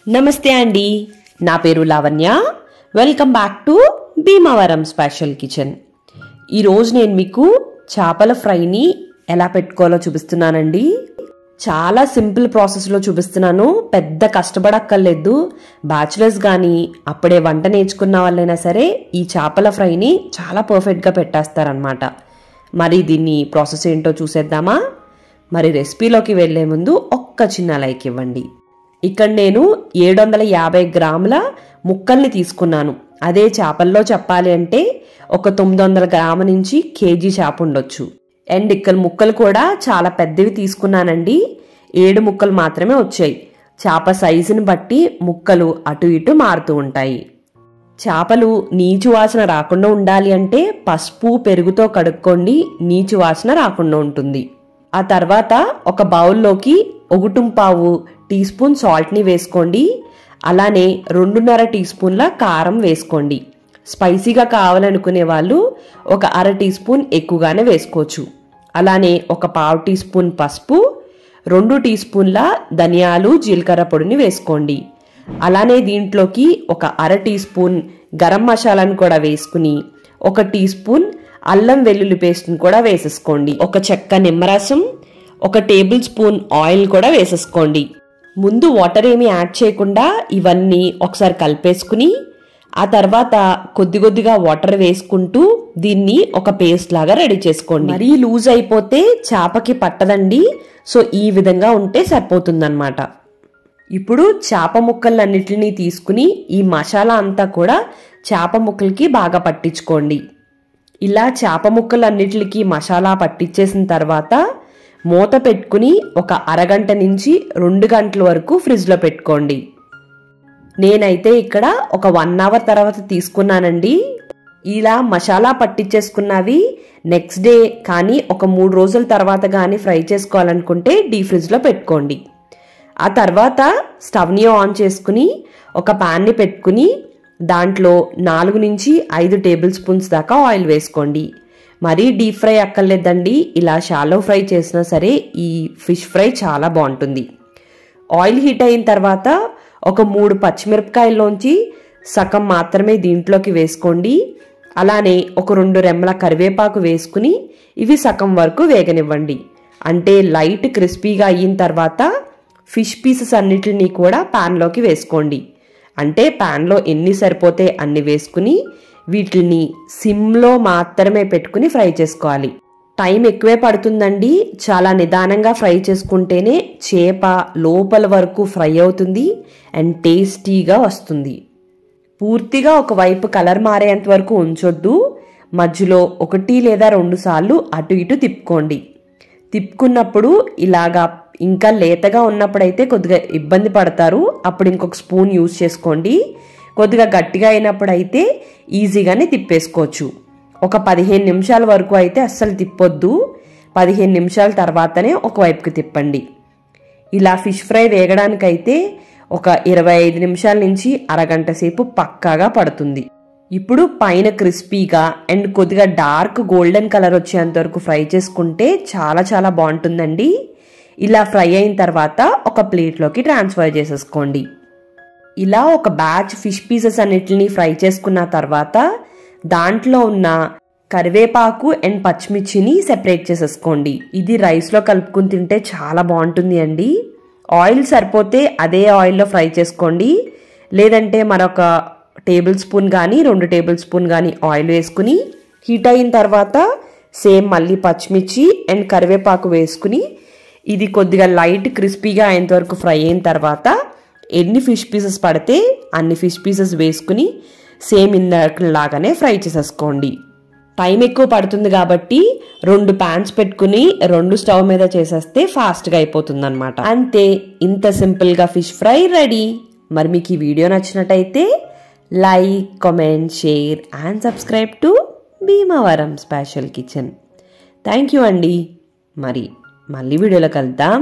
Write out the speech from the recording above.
నమస్తే అండి, నా పేరు Lavanya. Welcome back to Bhimavaram special kitchen. ఈరోజు నేను మీకు చేపల ఫ్రైని ఎలా పెట్టుకోవాలో చూపిస్తున్నానండి. చాలా సింపుల్ ప్రాసెస్లో చూపిస్తున్నాను, పెద్ద కష్టపడక్కర్లేదు. బ్యాచులర్స్ కానీ అప్పుడే వంట నేర్చుకున్న వాళ్ళైనా సరే ఈ చేపల ఫ్రైని చాలా పర్ఫెక్ట్గా పెట్టేస్తారనమాట. మరి దీన్ని ప్రాసెస్ ఏంటో చూసేద్దామా? మరి రెసిపీలోకి వెళ్లే ముందు ఒక్క చిన్న లైక్ ఇవ్వండి. ఇక్కడ నేను 750 గ్రాముల ముక్కల్ని తీసుకున్నాను. అదే చేపల్లో చెప్పాలి అంటే ఒక 900 గ్రాముల నుంచి కేజీ చేప ఉండొచ్చు. అండ్ ఇక్కడ ముక్కలు కూడా చాలా పెద్దవి తీసుకున్నానండి. 7 ముక్కలు మాత్రమే వచ్చాయి. చేప సైజుని బట్టి ముక్కలు అటు ఇటు మారుతూ ఉంటాయి. చేపలు నీచు వాసన రాకుండా ఉండాలి అంటే పసుపు పెరుగుతో కడుక్కోండి, నీచు వాసన రాకుండా ఉంటుంది. ఆ తర్వాత ఒక బౌల్లోకి 1.25 టీ స్పూన్ సాల్ట్ని వేసుకోండి. అలానే 2.5 టీ స్పూన్ల కారం వేసుకోండి. స్పైసీగా కావాలనుకునే వాళ్ళు ఒక 1/2 టీ స్పూన్ ఎక్కువగానే వేసుకోవచ్చు. అలానే ఒక 1/2 టీ స్పూన్ పసుపు, 2 టీ స్పూన్ల ధనియాలు జీలకర్ర పొడిని వేసుకోండి. అలానే దీంట్లోకి ఒక 1/2 టీ స్పూన్ గరం మసాలాను కూడా వేసుకుని 1 టీ స్పూన్ అల్లం వెల్లుల్లి పేస్ట్ని కూడా వేసేసుకోండి. ఒక చెక్క నిమ్మరసం, 1 టేబుల్ స్పూన్ ఆయిల్ కూడా వేసేసుకోండి. ముందు వాటర్ ఏమీ యాడ్ చేయకుండా ఇవన్నీ ఒకసారి కలిపేసుకుని ఆ తర్వాత కొద్ది కొద్దిగా వాటర్ వేసుకుంటూ దీన్ని ఒక పేస్ట్ లాగా రెడీ చేసుకోండి. మరీ లూజ్ అయిపోతే చేపకి పట్టదండి. సో ఈ విధంగా ఉంటే సరిపోతుందన్నమాట. ఇప్పుడు చేప ముక్కలన్నిటిని తీసుకుని ఈ మసాలా అంతా కూడా చేప ముక్కలకి బాగా పట్టించుకోండి. ఇలా చేప ముక్కలన్నిటికి మసాలా పట్టించేసిన తర్వాత మూత పెట్టుకుని ఒక అరగంట నుంచి 2 గంటల వరకు ఫ్రిడ్జ్లో పెట్టుకోండి. నేనైతే ఇక్కడ ఒక 1 అవర్ తర్వాత తీసుకున్నానండి. ఇలా మసాలా పట్టించేసుకున్నవి నెక్స్ట్ డే కానీ ఒక 3 రోజుల తర్వాత కానీ ఫ్రై చేసుకోవాలనుకుంటే డీ ఫ్రిడ్జ్లో పెట్టుకోండి. ఆ తర్వాత స్టవ్ని ఆన్ చేసుకుని ఒక ప్యాన్ని పెట్టుకుని దాంట్లో 4 నుంచి 5 టేబుల్ స్పూన్స్ దాకా ఆయిల్ వేసుకోండి. మరీ డీప్ ఫ్రై అక్కర్లేదండి, ఇలా షాలో ఫ్రై చేసినా సరే ఈ ఫిష్ ఫ్రై చాలా బాగుంటుంది. ఆయిల్ హీట్ అయిన తర్వాత ఒక 3 పచ్చిమిరపకాయల్లోంచి సగం మాత్రమే దీంట్లోకి వేసుకోండి. అలానే ఒక 2 రెమ్మల కరివేపాకు వేసుకుని ఇవి సగం వరకు వేగనివ్వండి. అంటే లైట్ క్రిస్పీగా అయిన తర్వాత ఫిష్ పీసెస్ అన్నిటిని కూడా ప్యాన్లోకి వేసుకోండి. అంటే ప్యాన్లో ఎన్ని సరిపోతే అన్ని వేసుకుని వీటిని సిమ్లో మాత్రమే పెట్టుకుని ఫ్రై చేసుకోవాలి. టైం ఎక్కువే పడుతుందండి. చాలా నిదానంగా ఫ్రై చేసుకుంటేనే చేప లోపల వరకు ఫ్రై అవుతుంది అండ్ టేస్టీగా వస్తుంది. పూర్తిగా ఒకవైపు కలర్ మారేంత వరకు ఉంచొద్దు. మధ్యలో 1 లేదా 2 సార్లు అటు ఇటు తిప్పుకోండి. తిప్పుకున్నప్పుడు ఇలాగా ఇంకా లేతగా ఉన్నప్పుడైతే కొద్దిగా ఇబ్బంది పడతారు, అప్పుడు ఇంకొక స్పూన్ యూజ్ చేసుకోండి. కొద్దిగా గట్టిగా అయినప్పుడైతే ఈజీగానే తిప్పేసుకోవచ్చు. ఒక 15 నిమిషాల వరకు అయితే అస్సలు తిప్పొద్దు. 15 నిమిషాల తర్వాతనే ఒకవైపుకి తిప్పండి. ఇలా ఫిష్ ఫ్రై వేగడానికైతే ఒక 25 నిమిషాల నుంచి అరగంట సేపు పక్కాగా పడుతుంది. ఇప్పుడు పైన క్రిస్పీగా అండ్ కొద్దిగా డార్క్ గోల్డెన్ కలర్ వచ్చేంత వరకు ఫ్రై చేసుకుంటే చాలా చాలా బాగుంటుందండి. ఇలా ఫ్రై అయిన తర్వాత ఒక ప్లేట్లోకి ట్రాన్స్ఫర్ చేసేసుకోండి. ఇలా ఒక బ్యాచ్ ఫిష్ పీసెస్ అన్నిటిని ఫ్రై చేసుకున్న తర్వాత దాంట్లో ఉన్న కరివేపాకు అండ్ పచ్చిమిర్చిని సెపరేట్ చేసేసుకోండి. ఇది రైస్లో కలుపుకుని తింటే చాలా బాగుంటుంది అండి. ఆయిల్ సరిపోతే అదే ఆయిల్లో ఫ్రై చేసుకోండి. లేదంటే మరొక టేబుల్ స్పూన్ కానీ 2 టేబుల్ స్పూన్ కానీ ఆయిల్ వేసుకుని హీట్ అయిన తర్వాత సేమ్ మళ్ళీ పచ్చిమిర్చి అండ్ కరివేపాకు వేసుకుని ఇది కొద్దిగా లైట్ క్రిస్పీగా అయ్యేంత వరకు ఫ్రై అయిన తర్వాత ఎన్ని ఫిష్ పీసెస్ పడితే అన్ని ఫిష్ పీసెస్ వేసుకుని సేమ్ ఇందాకలాగానే ఫ్రై చేసేసుకోండి. టైం ఎక్కువ పడుతుంది కాబట్టి 2 ప్యాన్స్ పెట్టుకుని 2 స్టవ్ మీద చేసేస్తే ఫాస్ట్గా అయిపోతుంది అనమాట. అంతే, ఇంత సింపుల్గా ఫిష్ ఫ్రై రెడీ. మరి మీకు ఈ వీడియో నచ్చినట్టయితే like, comment, share and subscribe to Bhimavaram special kitchen. Thank you అండి. మరి మళ్ళీ వీడియోలో కలుద్దాం.